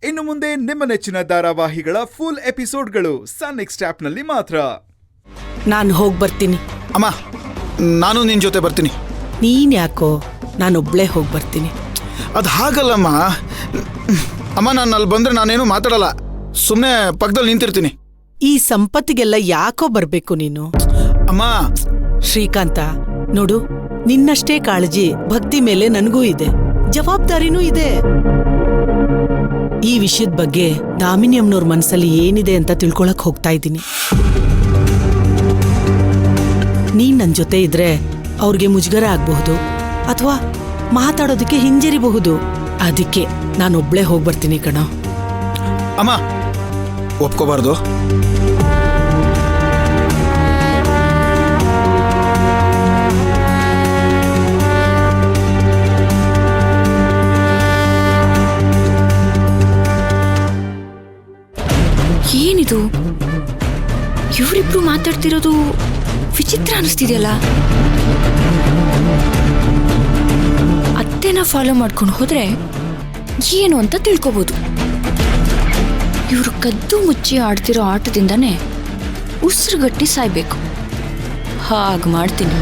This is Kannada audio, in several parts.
ಇನ್ನು ಮುಂದೆ ನಿಮ್ಮ ನೆಚ್ಚಿನ ಧಾರಾವಾಹಿಗಳ ಫುಲ್ ಎಪಿಸೋಡ್ಗಳು ಸನ್ ನೆಕ್ಸ್ಟ್ ಆಪ್ನಲ್ಲಿ ಮಾತ್ರ. ನಾನು ಹೋಗಿ ಬರ್ತೀನಿ. ಅಮ್ಮ, ನಾನು ನಿನ್ನ ಜೊತೆ ಬರ್ತೀನಿ. ನೀನ್ ಯಾಕೋ? ನಾನೊಬ್ಳೇ ಹೋಗಿ ಬರ್ತೀನಿ. ಅದು ಹಾಗಲ್ಲಮ್ಮ. ಅಮ್ಮ, ನಾನು ಅಲ್ಲಿ ಬಂದರೆ ನಾನೇನು ಮಾತಾಡಲ್ಲ, ಸುಮ್ಮನೆ ಪಕ್ಕದಲ್ಲಿ ನಿಂತಿರ್ತೀನಿ. ಈ ಸಂಪತ್ತಿಗೆಲ್ಲ ಯಾಕೋ ಬರ್ಬೇಕು ನೀನು? ಅಮ್ಮ, ಶ್ರೀಕಾಂತ ನೋಡು, ನಿನ್ನಷ್ಟೇ ಕಾಳಜಿ ಭಕ್ತಿ ಮೇಲೆ ನನಗೂ ಇದೆ, ಜವಾಬ್ದಾರಿನೂ ಇದೆ. ಈ ವಿಷಯದ ಬಗ್ಗೆ ದಾಮಿನಿ ಅಮ್ಮನವ್ರ ಮನಸ್ಸಲ್ಲಿ ಏನಿದೆ ಅಂತ ತಿಳ್ಕೊಳಕ್ ಹೋಗ್ತಾ ಇದ್ದೀನಿ. ನೀನ್ ನನ್ ಜೊತೆ ಇದ್ರೆ ಅವ್ರಿಗೆ ಮುಜುಗರ ಆಗ್ಬಹುದು ಅಥವಾ ಮಾತಾಡೋದಕ್ಕೆ ಹಿಂಜರಿಬಹುದು. ಅದಕ್ಕೆ ನಾನೊಬ್ಳೇ ಹೋಗ್ಬರ್ತೀನಿ ಕಣೋ. ಅಮ್ಮ, ಒಪ್ಕೋಬಾರ್ದು. ಏನಿದು, ಇವರಿಬ್ರು ಮಾತಾಡ್ತಿರೋದು ವಿಚಿತ್ರ ಅನಿಸ್ತಿದೆಯಲ್ಲ. ಅತ್ತೆನ ಫಾಲೋ ಮಾಡ್ಕೊಂಡು ಹೋದ್ರೆ ಏನು ಅಂತ ತಿಳ್ಕೊಬೋದು. ಇವರು ಕದ್ದು ಮುಚ್ಚಿ ಆಡ್ತಿರೋ ಆಟದಿಂದಾನೇ ಉಸಿರುಗಟ್ಟಿ ಸಾಯ್ಬೇಕು. ಹಾಗೆ ಮಾಡ್ತೀನಿ.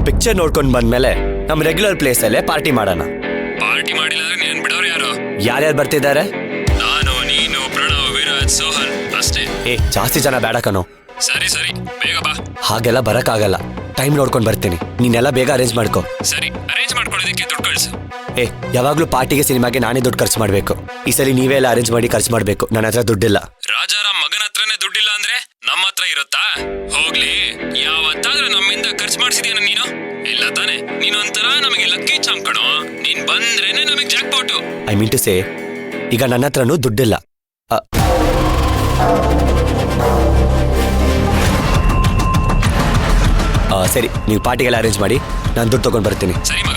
ಪಿಕ್ಚರ್ ನೋಡ್ಕೊಂಡು ಬಂದ್ಮೇಲೆ ನಮ್ಮ ರೆಗ್ಯುಲರ್ ಪ್ಲೇಸ್ ಅಲ್ಲೇ ಪಾರ್ಟಿ ಮಾಡೋಣ. ಪಾರ್ಟಿ ಮಾಡಿಲ್ಲ ನೀನ್ ಬಿಡೋರು ಯಾರು? ಯಾರ್ಯಾರು ಬರ್ತಿದ್ದಾರೆ? ನಾನು, ನೀನು, ಪ್ರಣವ್, ವಿರಾಜ್, ಸೋಹನ್ ಅಷ್ಟೇ. ಜಾಸ್ತಿ ಜನ ಬೇಡ ಕಣೋ. ಸರಿ ಸರಿ, ಬೇಗ ಬಾ. ಹಾಗೆಲ್ಲ ಬರಕ್ಕಾಗಲ್ಲ, ಟೈಮ್ ನೋಡ್ಕೊಂಡು ಬರ್ತೀನಿ. ನೀನೆಲ್ಲ ಬೇಗ ಅರೇಂಜ್ ಮಾಡ್ಕೋ. ಸರಿ, ಅರೇಂಜ್ ಮಾಡ್ಕೊಳ್ಳೋದಕ್ಕೆ ದುಡ್ಡು ಕಳ್ಸು. ಯಾವಾಗ್ಲೂ ಪಾರ್ಟಿಗೆ ಸಿನಿಮಾಗೆ ನಾನೇ ದುಡ್ಡು ಖರ್ಚು ಮಾಡ್ಬೇಕು. ಈ ಸಲ ನೀವೇ ಎಲ್ಲ ಅರೇಂಜ್ ಮಾಡಿ ಖರ್ಚು ಮಾಡ್ಬೇಕು. ನನ್ನ ಹತ್ರ ದುಡ್ಡಿಲ್ಲ. ರಾಜಾರಾಮ್ ಮಗನ ಹತ್ರನೇ ದುಡ್ಡಿಲ್ಲ ಅಂದ್ರೆ ನಮ್ಮ ಹತ್ರ ಇರುತ್ತಾ? ಹೋಗ್ಲಿ, ಯಾವತ್ತಾದ್ರೂ ನಮ್ಮಿಂದ ಖರ್ಚು ಮಾಡಿಸಿದ್ಯಾನ ನೀನು? ಇಲ್ಲ ತಾನೆ. ನೀನೊಂಥರ ನಮಗೆ ಲಕ್ಕಿ ಚಾಮ್ ಕಣೋ. ನೀನ್ ಬಂದ್ರೇನೆ ನಮಗೆ jackpot. I mean to say, ಈಗ ನನ್ನ ಹತ್ರನೂ ದುಡ್ಡಿಲ್ಲ. ಸರಿ, ನೀವು ಪಾರ್ಟಿಗೆಲ್ಲ ಅರೇಂಜ್ ಮಾಡಿ, ನಾನು ದುಡ್ಡು ತಗೊಂಡು ಬರ್ತೀನಿ. ಸರಿ ಮಗ.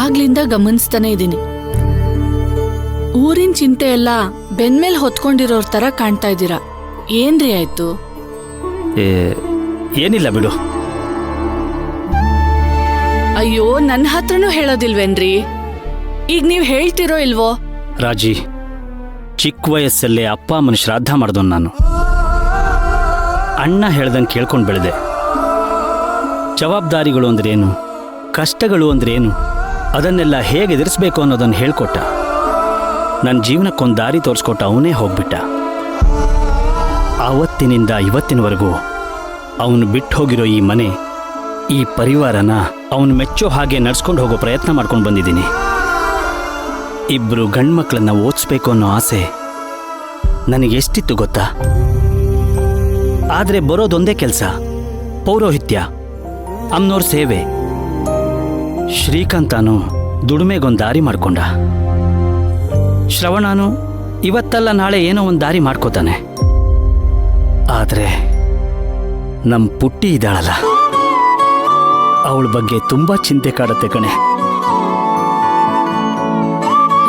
ಆಗ್ಲಿಂದ ಗಮನಿಸ್ತಾನೆ ಇದ್ದೀನಿ, ಊರಿನ ಚಿಂತೆ ಎಲ್ಲ ಬೆನ್ಮೇಲ್ ಹೊತ್ಕೊಂಡಿರೋರ್ ತರ ಕಾಣ್ತಾ ಇದ್ದೀರಾ. ಏನ್ರಿ ಆಯ್ತು? ಏನಿಲ್ಲ ಬಿಡು. ಅಯ್ಯೋ, ನನ್ನ ಹತ್ರನೂ ಹೇಳೋದಿಲ್ವೇನ್ರಿ? ಈಗ ನೀವ್ ಹೇಳ್ತಿರೋ ಇಲ್ವೋ? ರಾಜಿ, ಚಿಕ್ಕ ವಯಸ್ಸಲ್ಲೇ ಅಪ್ಪ ಅಮ್ಮನ ಶ್ರಾದ್ದ ಮಾಡ್ದವನು ನಾನು. ಅಣ್ಣ ಹೇಳ್ದಂಗೆ ಕೇಳ್ಕೊಂಡು ಬೆಳೆದೆ. ಜವಾಬ್ದಾರಿಗಳು ಅಂದ್ರೇನು, ಕಷ್ಟಗಳು ಅಂದ್ರೇನು, ಅದನ್ನೆಲ್ಲ ಹೇಗೆ ಎದುರಿಸ್ಬೇಕು ಅನ್ನೋದನ್ನು ಹೇಳ್ಕೊಟ್ಟ. ನನ್ನ ಜೀವನಕ್ಕೊಂದು ದಾರಿ ತೋರಿಸ್ಕೊಟ್ಟ. ಅವನೇ ಹೋಗ್ಬಿಟ್ಟ. ಆವತ್ತಿನಿಂದ ಇವತ್ತಿನವರೆಗೂ ಅವನು ಬಿಟ್ಟು ಹೋಗಿರೋ ಈ ಮನೆ, ಈ ಪರಿವಾರನ ಅವನು ಮೆಚ್ಚೋ ಹಾಗೆ ನಡ್ಸ್ಕೊಂಡು ಹೋಗೋ ಪ್ರಯತ್ನ ಮಾಡ್ಕೊಂಡು ಬಂದಿದ್ದೀನಿ. ಇಬ್ಬರು ಗಂಡ್ಮಕ್ಳನ್ನ ಓದಿಸ್ಬೇಕು ಅನ್ನೋ ಆಸೆ ನನಗೆಷ್ಟಿತ್ತು ಗೊತ್ತಾ? ಆದರೆ ಬರೋದೊಂದೇ ಕೆಲಸ, ಪೌರೋಹಿತ್ಯ, ಅಮ್ನೋರ್ ಸೇವೆ. ಶ್ರೀಕಾಂತನು ದುಡಿಮೆಗೊಂದು ದಾರಿ ಮಾಡ್ಕೊಂಡ. ಶ್ರವಣನು ಇವತ್ತಲ್ಲ ನಾಳೆ ಏನೋ ಒಂದು ದಾರಿ ಮಾಡ್ಕೋತಾನೆ. ಆದರೆ ನಮ್ಮ ಪುಟ್ಟಿ ಇದ್ದಾಳಲ್ಲ, ಅವಳ ಬಗ್ಗೆ ತುಂಬಾ ಚಿಂತೆ ಕಾಡತ್ತೆ ಕಣೆ.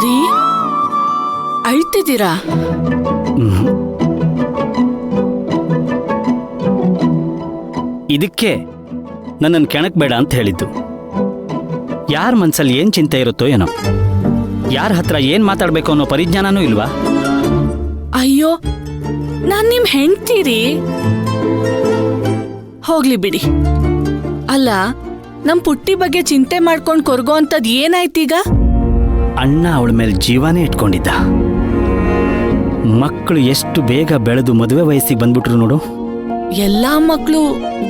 ರೀ, ಅಳ್ತಿದ್ದೀರಾ? ಇದಕ್ಕೆ ನನ್ನನ್ನು ಕೆಣಕ್ ಬೇಡ ಅಂತ ಹೇಳಿದ್ದು. ಯಾರ ಮನ್ಸಲ್ಲಿ ಏನು ಚಿಂತೆ ಇರುತ್ತೋ ಏನೋ, ಯಾರ ಹತ್ರ ಏನು ಮಾತಾಡಬೇಕು ಅನ್ನೋ ಪರಿಜ್ಞಾನನೂ ಇಲ್ವಾ? ಅಯ್ಯೋ, ನಾನ್ ನಿಮ್ ಹೆಂಡ್ತೀರಿ. ಹೋಗ್ಲಿ ಬಿಡಿ. ಅಲ್ಲ, ನಮ್ ಪುಟ್ಟಿ ಬಗ್ಗೆ ಚಿಂತೆ ಮಾಡ್ಕೊಂಡು ಕೊರ್ಗೋ ಅಂತದ್ ಏನಾಯ್ತೀಗ? ಅಣ್ಣ ಅವಳ ಮೇಲೆ ಜೀವನೇ ಇಟ್ಕೊಂಡಿದ್ದ. ಮಕ್ಕಳು ಎಷ್ಟು ಬೇಗ ಬೆಳೆದು ಮದುವೆ ವಯಸ್ಸಿಗೆ ಬಂದ್ಬಿಟ್ರು ನೋಡು. ಎಲ್ಲಾ ಮಕ್ಕಳು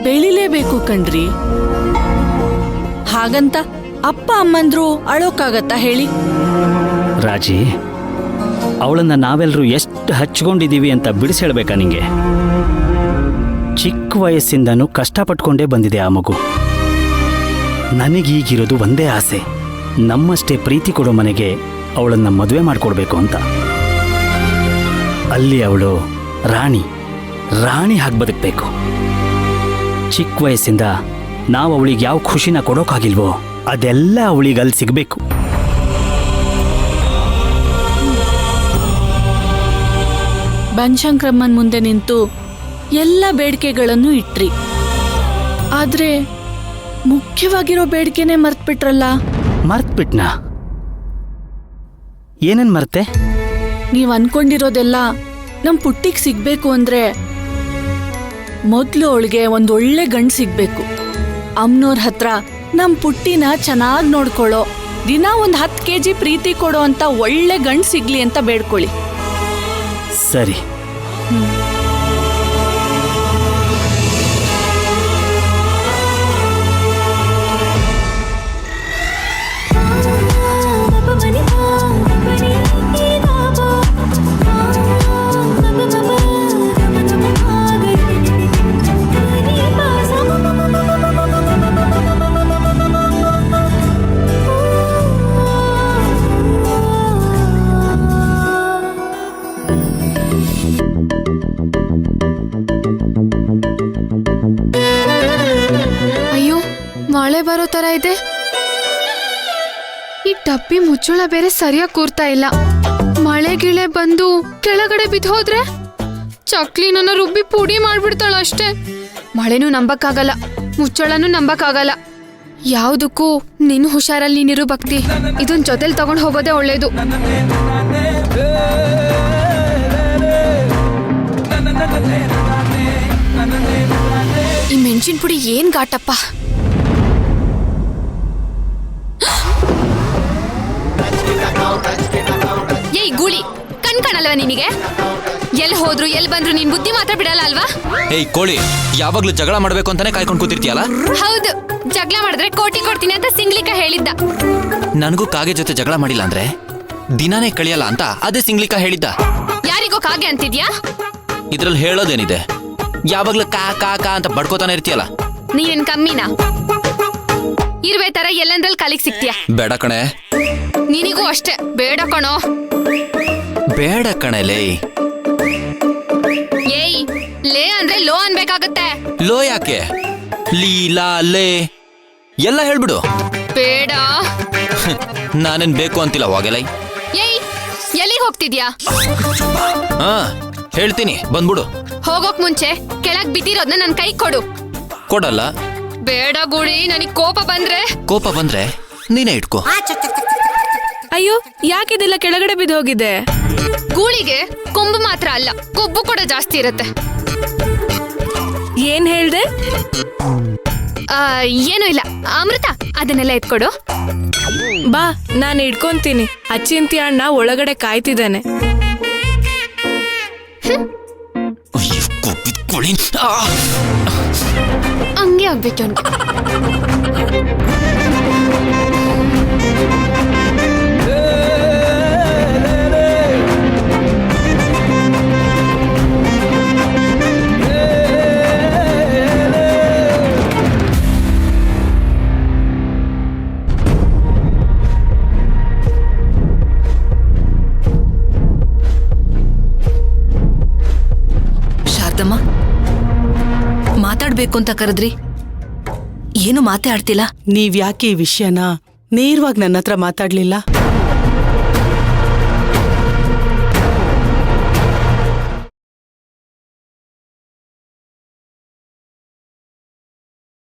ಬೆಳಿಲೇಬೇಕು ಕಣ್ರಿ. ಹಾಗಂತ ಅಪ್ಪ ಅಮ್ಮಂದ್ರು ಅಳೋಕ್ಕಾಗತ್ತಾ ಹೇಳಿ? ರಾಜಿ, ಅವಳನ್ನ ನಾವೆಲ್ಲರೂ ಎಷ್ಟು ಹಚ್ಕೊಂಡಿದ್ದೀವಿ ಅಂತ ಬಿಡಿಸಿ ಹೇಳ್ಬೇಕಾ ನಿಂಗೆ? ಚಿಕ್ಕ ವಯಸ್ಸಿಂದನೂ ಕಷ್ಟಪಟ್ಕೊಂಡೇ ಬಂದಿದೆ ಆ ಮಗು. ನನಗೀಗಿರೋದು ಒಂದೇ ಆಸೆ, ನಮ್ಮಷ್ಟೇ ಪ್ರೀತಿ ಕೊಡೋ ಮನೆಗೆ ಅವಳನ್ನ ಮದುವೆ ಮಾಡಿಕೊಡ್ಬೇಕು ಅಂತ. ಅಲ್ಲಿ ಅವಳು ರಾಣಿ ಹಾಗೆ ಬದುಕಬೇಕು. ಚಿಕ್ಕ ವಯಸ್ಸಿಂದ ನಾವು ಅವಳಿಗೆ ಯಾವ ಖುಷಿನ ಕೊಡೋಕ್ಕಾಗಿಲ್ವೋ ಅದೆಲ್ಲ ಅವಳಿಗೆ ಅಲ್ಲಿ ಸಿಗಬೇಕು. ಬನಶಂಕರಮ್ಮನ್ ಮುಂದೆ ನಿಂತು ಎಲ್ಲ ಬೇಡಿಕೆಗಳನ್ನು ಇಟ್ರಿ. ಆದ್ರೆ ಮುಖ್ಯವಾಗಿರೋ ಬೇಡಿಕೆನೇ ಮರ್ತ್ಬಿಟ್ರಲ್ಲ. ಮರ್ತ್ಬಿಟ್ನಾ? ಏನೇನ್ ಮರ್ತೆ? ನೀವ್ ಅನ್ಕೊಂಡಿರೋದೆಲ್ಲ ನಮ್ ಪುಟ್ಟಿಗ್ ಸಿಗ್ಬೇಕು ಅಂದ್ರೆ ಮೊದ್ಲು ಅವಳಿಗೆ ಒಂದೊಳ್ಳೆ ಗಂಡ್ ಸಿಗ್ಬೇಕು. ಅಮ್ನೋರ್ ಹತ್ರ ನಮ್ ಪುಟ್ಟಿನ ಚೆನ್ನಾಗ್ ನೋಡ್ಕೊಳ್ಳೋ, ದಿನ 10 kg ಪ್ರೀತಿ ಕೊಡೋ ಅಂತ ಒಳ್ಳೆ ಗಂಡ್ ಸಿಗ್ಲಿ ಅಂತ ಬೇಡ್ಕೊಳ್ಳಿ. ಸರಿ. ಅಯ್ಯೋ, ಮಳೆ ಬರೋ ತರ ಇದೆ. ಈ ಡಬ್ಬಿ ಮುಚ್ಚಳ ಬೇರೆ ಸರಿಯಾಗಿ ಕೂರ್ತಾ ಇಲ್ಲ. ಮಳೆ ಗಿಳೆ ಬಂದು ಕೆಳಗಡೆ ಬಿದ್ದೋದ್ರೆ ಚಕ್ಲಿ ನನ್ನ ರುಬ್ಬಿ ಪುಡಿ ಮಾಡ್ಬಿಡ್ತಾಳ ಅಷ್ಟೇ. ಮಳೆನೂ ನಂಬಕ್ಕಾಗಲ್ಲ, ಮುಚ್ಚಳನೂ ನಂಬಕ್ಕಾಗಲ್ಲ. ಯಾವುದಕ್ಕೂ ನೀನು ಹುಷಾರಲ್ಲಿ ನೀನಿರು ಭಕ್ತಿ. ಇದನ್ ಜೊತೆಲಿ ತಗೊಂಡು ಹೋಗೋದೇ ಒಳ್ಳೇದು. ಈ ಮೆಣಸಿನ ಪುಡಿ ಏನ್ ಘಾಟಪ್ಪ. ಏಯ್ ಗೂಳಿ, ಕಣ್ಕಣಲ್ವಾ ನಿನಗೆ? ಎಲ್ಲಿ ಹೋದ್ರು ಎಲ್ಲಿ ಬಂದ್ರು ನೀನ್ ಬುದ್ಧಿ ಮಾತ್ರ ಬಿಡಲ್ಲ ಅಲ್ವಾ? ಏಯ್ ಕೋಳಿ, ಯಾವಾಗ್ಲೂ ಜಗಳ ಮಾಡ್ಬೇಕು ಅಂತಾನೆ ಕಾಯ್ಕೊಂಡು ಕೂತಿರ್ತೀಯಲ್ಲ? ಹೌದು, ಜಗಳ ಮಾಡಿದ್ರೆ ಕೋಟಿ ಕೊಡ್ತೀನಿ ಅಂತ ಸಿಂಗ್ಲಿಕ ಹೇಳಿದ್ದ. ನನಗೂ ಕಾಗೆ ಜೊತೆ ಜಗಳ ಮಾಡಿಲ್ಲ ಅಂದ್ರೆ ದಿನಾನೇ ಕಳಿಯಲ್ಲ ಅಂತ ಅದೇ ಸಿಂಗ್ಲಿಕ ಹೇಳಿದ್ದ. ಯಾರಿಗೋ ಕಾಗೆ ಅಂತಿದ್ಯಾ? ಇದ್ರಲ್ಲಿ ಹೇಳೋದೇನಿದೆ? ಯಾವಾಗ್ಲೂ ಕಾ ಕಾ ಕಾ ಅಂತ ಬಡ್ಕೋತಾನೆ ಇರ್ತೀಯಲ್ಲ. ನೀನೇನ್ ಕಮ್ಮಿನಾ? ಇರುವೆ ತರ ಎಲ್ಲಂದ್ರಲ್ಲಿ ಕಾಲಿಗೆ ಸಿಕ್ತೀಯ. ಬೇಡ ಕಣೆ. ನಿನಿಗೂ ಅಷ್ಟೇ, ಬೇಡ ಕಣೋ. ಬೇಡ ಕಣೆ ಲೇ. ಏಯ್, ಲೇ ಅಂದ್ರೆ ಲೋ ಅನ್ಬೇಕಾಗತ್ತೆ. ಲೋ ಯಾಕೆ? ಲೀಲಾ ಲೇ ಎಲ್ಲ ಹೇಳ್ಬಿಡು. ಬೇಡ. ನಾನೇನ್ ಬೇಕು ಅಂತಿಲ್ಲ ಹೋಗಲೈ. ಏಯ್, ಎಲ್ಲಿಗೆ ಹೋಗ್ತಿದ್ಯಾ? ಹಾ ಹೇಳ್ತೀನಿ, ಬಂದ್ಬಿಡು. ಹೋಗೋಕ್ ಮುಂಚೆ ಕೆಳಗ್ ಬಿದ್ದಿರೋದ್ನ ನನ್ ಕೈ ಕೊಡು. ಕೊಡಲ್ಲ. ಬೇಡ ಗುಳಿ, ನನಗ್ ಕೋಪ ಬಂದ್ರೆ ನೀನೇ ಇಟ್ಕೋ. ಅಯ್ಯೋ, ಯಾಕಿದೆಲ್ಲ ಕೆಳಗಡೆ ಬಿದ್ದೋಗಿದೆ? ಗೂಳಿಗೆ ಕೊಂಬು ಮಾತ್ರ ಅಲ್ಲ, ಕೊಬ್ಬು ಕೂಡ ಜಾಸ್ತಿ ಇರುತ್ತೆ. ಏನ್ ಹೇಳ್ದೆ? ಏನೂ ಇಲ್ಲ. ಅಮೃತ, ಅದನ್ನೆಲ್ಲ ಎತ್ಕೊಡು. ಬಾ, ನಾನು ಇಟ್ಕೊಂತೀನಿ. ಅಚ್ಚಿಂತಿ ಅಣ್ಣ ಒಳಗಡೆ ಕಾಯ್ತಿದ್ದಾನೆ. ಹಂಗೆ ಆಗ್ಬೇಕು ಅವ್ನಿಗೆ. ಶಾರದಮ್ಮ, ಮಾತಾಡ್ಬೇಕು ಅಂತ ಕರೆದ್ರಿ, ಏನು ಮಾತೇ ಆಡ್ತಿಲ್ಲ. ನೀವ್ಯಾಕೆ ಈ ವಿಷಯನ ನೇರವಾಗಿ ನನ್ನ ಹತ್ರ ಮಾತಾಡ್ಲಿಲ್ಲ?